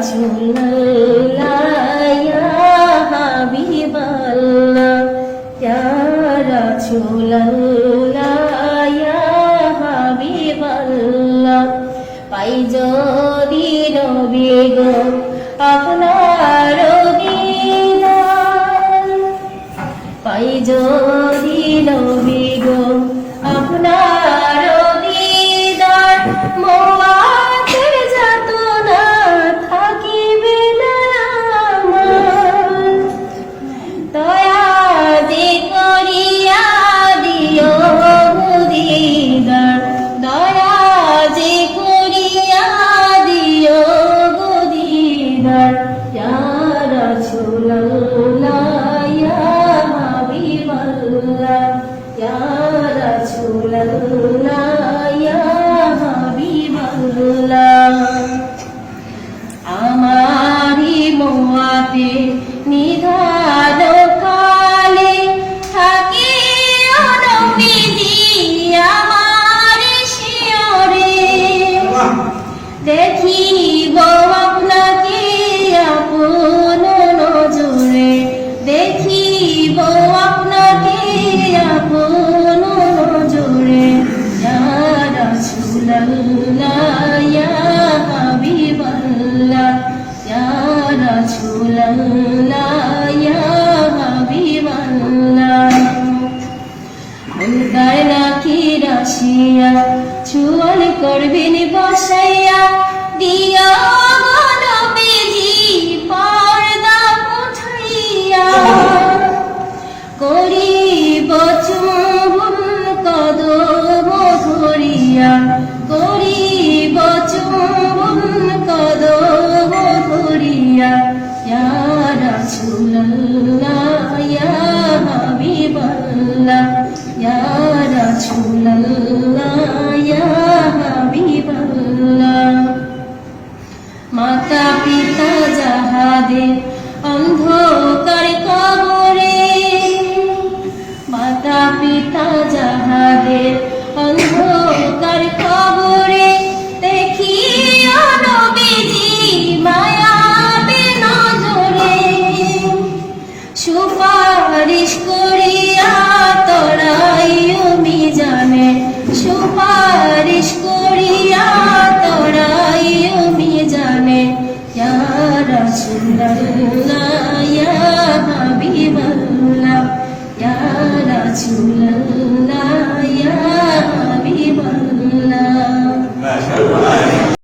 রাসূলুল্লাহ ইয়া হাবিবাল্লাহ ইয়া রাসূলুল্লাহ ইয়া হাবিবাল্লাহ পাই যদি নবী গো আপনার দিদার পাই যদি নবী গো আপনার দিদার মওয়াতের যাতনা থাকিবে না আমার দয়া যে করিয়া দিও দিদার দয়া যে করিয়া দিও দিদার ইয়া রাসূলুল্লাহ ইয়া হাবিবাল্লাহ ইয়া রাসূলুল্লাহ ইয়া হাবিবাল্লাহ আমারি মোয়াতে নিধান কালে থাকে নবীজি আমার শিয়রে দেখিব আপনাকে আপন নজরে দেখিব আপনাকে আপন নজরে ইয়া রাসূলুল্লাহ ইয়া হাবিবাল্লাহ ইয়া রাসূলুল্লাহ ইয়া হাবিবাল্লাহ মুর্দার নাকি রাশিয়া চুয়াল করবেন বসাইয়া দিয়া নবীজি পর্দা উঠাইয়া করিব চুম্বন কদম ধরিয়া করিব চুম্বন কদম ধরিয়া ইয়া রাসূলুল্লাহ ইয়া হাবিবাল্লাহ ইয়া রাসূলুল্লাহ ইয়া হাবিবাল্লাহ মাতা পিতা যাহাদের